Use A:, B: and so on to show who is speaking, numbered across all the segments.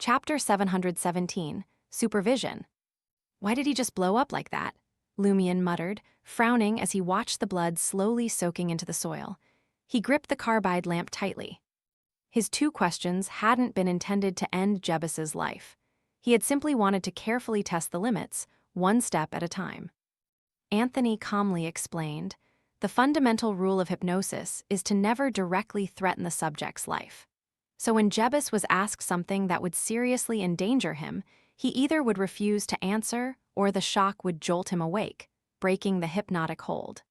A: Chapter 717, Supervision. Why did he just blow up like that? Lumion muttered, frowning as he watched the blood slowly soaking into the soil. He gripped the carbide lamp tightly. His two questions hadn't been intended to end Jebus's life. He had simply wanted to carefully test the limits, one step at a time. Anthony calmly explained, "The fundamental rule of hypnosis is to never directly threaten the subject's life. So when Jebus was asked something that would seriously endanger him, he either would refuse to answer or the shock would jolt him awake, breaking the hypnotic hold.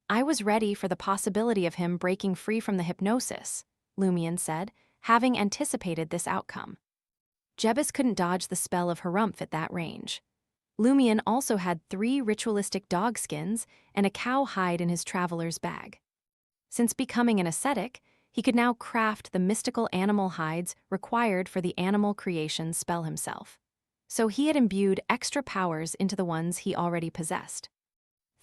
A: I was ready for the possibility of him breaking free from the hypnosis," Lumion said, having anticipated this outcome. Jebus couldn't dodge the spell of Harumph at that range. Lumion also had 3 ritualistic dog skins and a cow hide in his traveler's bag. Since becoming an ascetic, he could now craft the mystical animal hides required for the animal creation spell himself. So he had imbued extra powers into the ones he already possessed.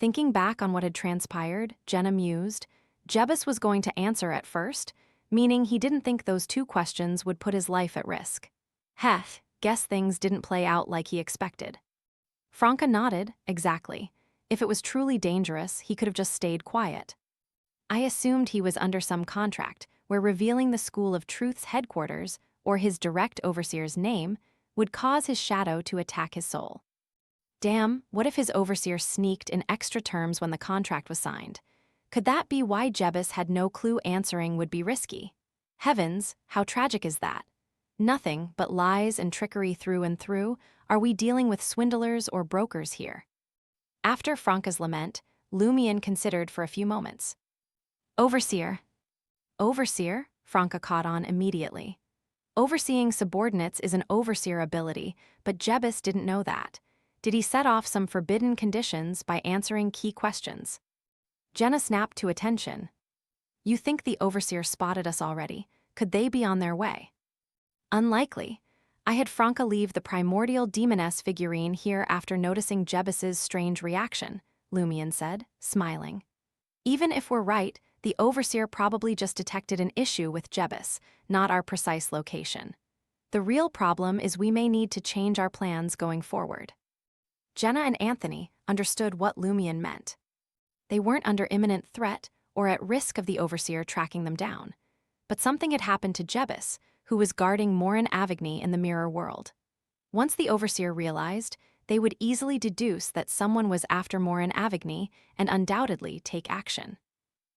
A: Thinking back on what had transpired, Jenna mused, Jebus was going to answer at first, meaning he didn't think those 2 questions would put his life at risk. Heth, guess things didn't play out like he expected. Franca nodded, exactly. If it was truly dangerous, he could have just stayed quiet. I assumed he was under some contract where revealing the School of Truth's headquarters, or his direct overseer's name, would cause his shadow to attack his soul. Damn, what if his overseer sneaked in extra terms when the contract was signed? Could that be why Jebus had no clue answering would be risky? Heavens, how tragic is that? Nothing but lies and trickery through and through. Are we dealing with swindlers or brokers here? After Franca's lament, Lumion considered for a few moments. Overseer. Overseer? Franca caught on immediately. Overseeing subordinates is an overseer ability, but Jebus didn't know that. Did he set off some forbidden conditions by answering key questions? Jenna snapped to attention. You think the overseer spotted us already? Could they be on their way? Unlikely. I had Franca leave the primordial demoness figurine here after noticing Jebus's strange reaction, Lumion said, smiling. Even if we're right, the overseer probably just detected an issue with Jebus, not our precise location. The real problem is we may need to change our plans going forward. Jenna and Anthony understood what Lumion meant. They weren't under imminent threat or at risk of the overseer tracking them down. But something had happened to Jebus, who was guarding Morin Avigny in the mirror world. Once the overseer realized, they would easily deduce that someone was after Morin Avigny and undoubtedly take action.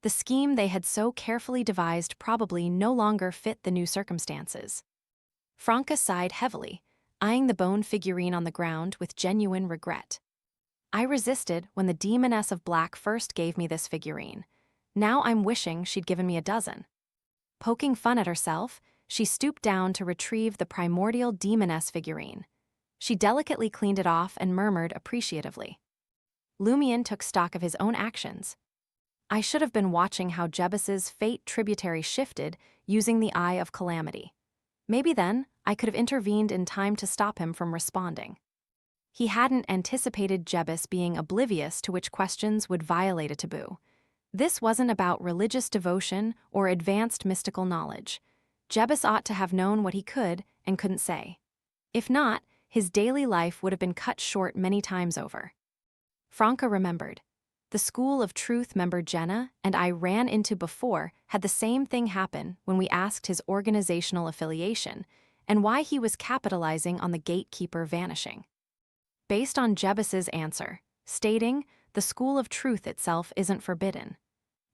A: The scheme they had so carefully devised probably no longer fit the new circumstances. Franca sighed heavily, eyeing the bone figurine on the ground with genuine regret. I resisted when the Demoness of Black first gave me this figurine. Now I'm wishing she'd given me a dozen. Poking fun at herself, she stooped down to retrieve the primordial demoness figurine. She delicately cleaned it off and murmured appreciatively. Lumion took stock of his own actions. I should have been watching how Jebus's fate tributary shifted using the Eye of Calamity. Maybe then I could have intervened in time to stop him from responding. He hadn't anticipated Jebus being oblivious to which questions would violate a taboo. This wasn't about religious devotion or advanced mystical knowledge. Jebus ought to have known what he could and couldn't say. If not, his daily life would have been cut short many times over. Franca remembered. The School of Truth member Jenna and I ran into before had the same thing happen when we asked his organizational affiliation and why he was capitalizing on the gatekeeper vanishing. Based on Jebus's answer, stating, the School of Truth itself isn't forbidden.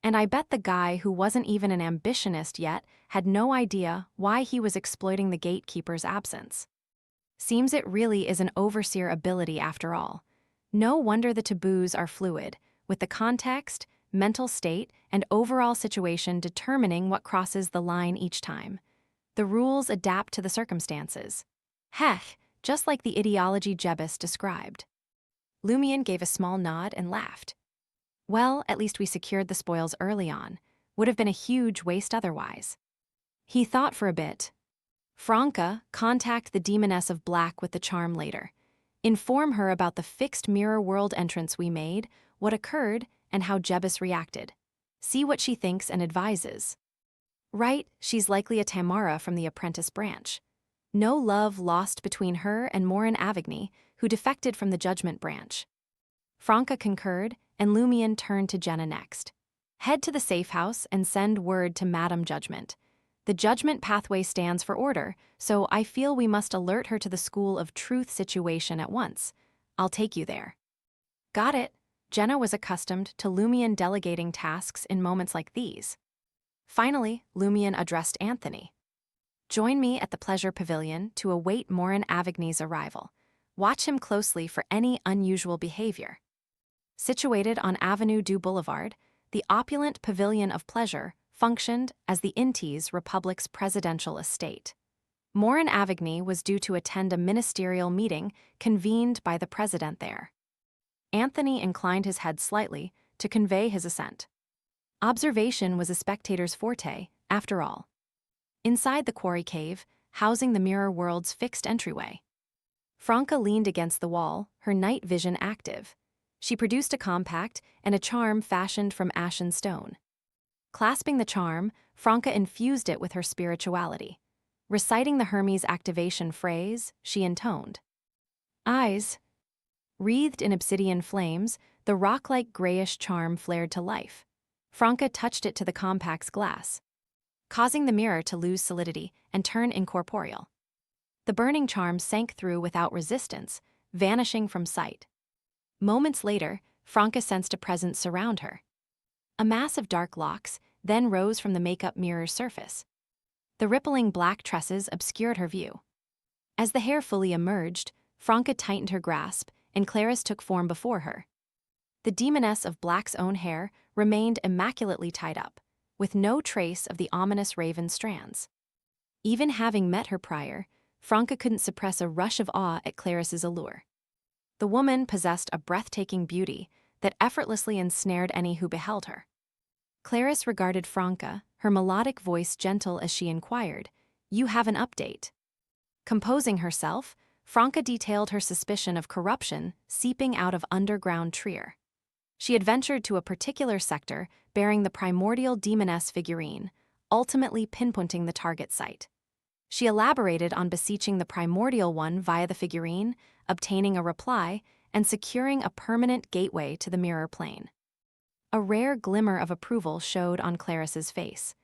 A: And I bet the guy who wasn't even an ambitionist yet had no idea why he was exploiting the gatekeeper's absence. Seems it really is an overseer ability after all. No wonder the taboos are fluid, with the context, mental state, and overall situation determining what crosses the line each time. The rules adapt to the circumstances. Heck, just like the ideology Jebus described. Lumion gave a small nod and laughed. Well, at least we secured the spoils early on. Would have been a huge waste otherwise. He thought for a bit. Franca, contact the Demoness of Black with the charm later. Inform her about the fixed mirror world entrance we made, what occurred, and how Jebus reacted. See what she thinks and advises. Right, she's likely a Tamara from the apprentice branch. No love lost between her and Morin Avigny, who defected from the Judgment Branch. Franca concurred, and Lumion turned to Jenna next. Head to the safe house and send word to Madame Judgment. The Judgment pathway stands for order, so I feel we must alert her to the School of Truth situation at once. I'll take you there. Got it. Jenna was accustomed to Lumion delegating tasks in moments like these. Finally, Lumion addressed Anthony. Join me at the Pleasure Pavilion to await Morin Avigny's arrival. Watch him closely for any unusual behavior. Situated on Avenue du Boulevard, the opulent Pavilion of Pleasure functioned as the Intes Republic's presidential estate. Morin Avigny was due to attend a ministerial meeting convened by the president there. Anthony inclined his head slightly to convey his assent. Observation was a spectator's forte, after all. Inside the quarry cave, housing the mirror world's fixed entryway, Franca leaned against the wall, her night vision active. She produced a compact and a charm fashioned from ashen stone. Clasping the charm, Franca infused it with her spirituality. Reciting the Hermes activation phrase, she intoned. Eyes. Wreathed in obsidian flames, the rock-like grayish charm flared to life. Franca touched it to the compact's glass, causing the mirror to lose solidity and turn incorporeal. The burning charm sank through without resistance, vanishing from sight. Moments later, Franca sensed a presence surround her. A mass of dark locks then rose from the makeup mirror's surface. The rippling black tresses obscured her view. As the hair fully emerged, Franca tightened her grasp, and Clarice took form before her. The demoness of Black's own hair remained immaculately tied up, with no trace of the ominous raven strands. Even having met her prior, Franca couldn't suppress a rush of awe at Clarice's allure. The woman possessed a breathtaking beauty that effortlessly ensnared any who beheld her. Clarice regarded Franca, her melodic voice gentle as she inquired, "You have an update?" Composing herself, Franca detailed her suspicion of corruption seeping out of underground Trier. She had ventured to a particular sector bearing the primordial demoness figurine, ultimately pinpointing the target site. She elaborated on beseeching the primordial one via the figurine, obtaining a reply, and securing a permanent gateway to the mirror plane. A rare glimmer of approval showed on Clarice's face.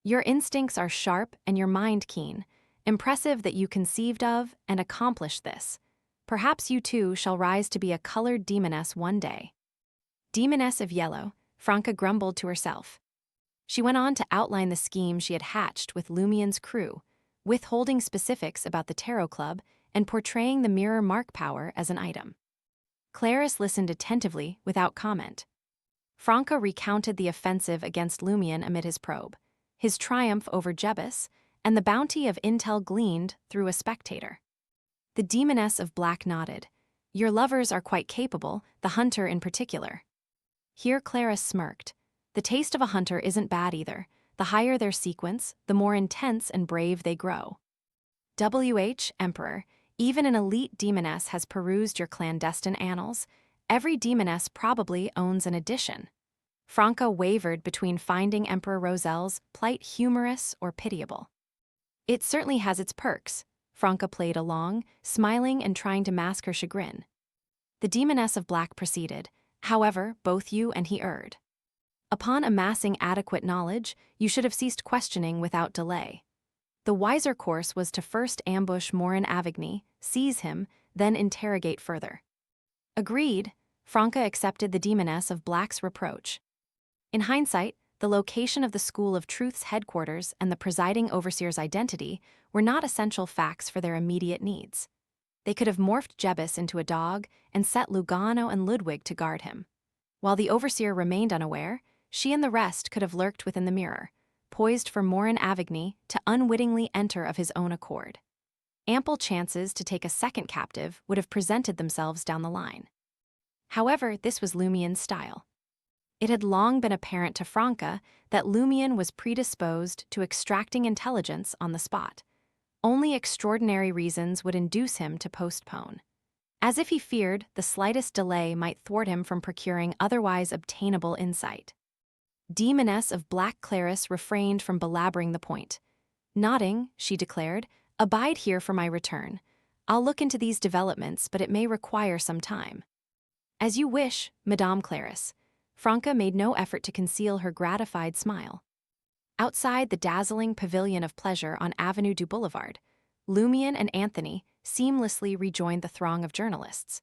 A: Your instincts are sharp and your mind keen. Impressive that you conceived of and accomplished this. Perhaps you too shall rise to be a colored demoness one day. Demoness of yellow, Franca grumbled to herself. She went on to outline the scheme she had hatched with Lumion's crew, withholding specifics about the Tarot Club and portraying the mirror mark power as an item. Clarice listened attentively without comment. Franca recounted the offensive against Lumion amid his probe, his triumph over Jebus, and the bounty of intel gleaned through a spectator. The demoness of Black nodded. Your lovers are quite capable, the hunter in particular. Here Clarice smirked. The taste of a hunter isn't bad either. The higher their sequence, the more intense and brave they grow. Emperor, even an elite demoness has perused your clandestine annals. Every demoness probably owns an edition. Franca wavered between finding Emperor Roselle's plight humorous or pitiable. It certainly has its perks. Franca played along, smiling and trying to mask her chagrin. The demoness of Black proceeded. However, both you and he erred. Upon amassing adequate knowledge, you should have ceased questioning without delay. The wiser course was to first ambush Morin Avigny, seize him, then interrogate further. Agreed, Franca accepted the demoness of Black's reproach. In hindsight, the location of the School of Truth's headquarters and the presiding overseer's identity were not essential facts for their immediate needs. They could have morphed Jebus into a dog and set Lugano and Ludwig to guard him. While the overseer remained unaware, she and the rest could have lurked within the mirror, poised for Morin Avigny to unwittingly enter of his own accord. Ample chances to take a second captive would have presented themselves down the line. However, this was Lumion's style. It had long been apparent to Franca that Lumion was predisposed to extracting intelligence on the spot. Only extraordinary reasons would induce him to postpone. As if he feared the slightest delay might thwart him from procuring otherwise obtainable insight. Demoness of Black Clarice refrained from belaboring the point. Nodding, she declared, Abide here for my return. I'll look into these developments, but it may require some time. As you wish, Madame Clarice. Franca made no effort to conceal her gratified smile. Outside the dazzling pavilion of pleasure on Avenue du Boulevard, Lumion and Anthony seamlessly rejoined the throng of journalists.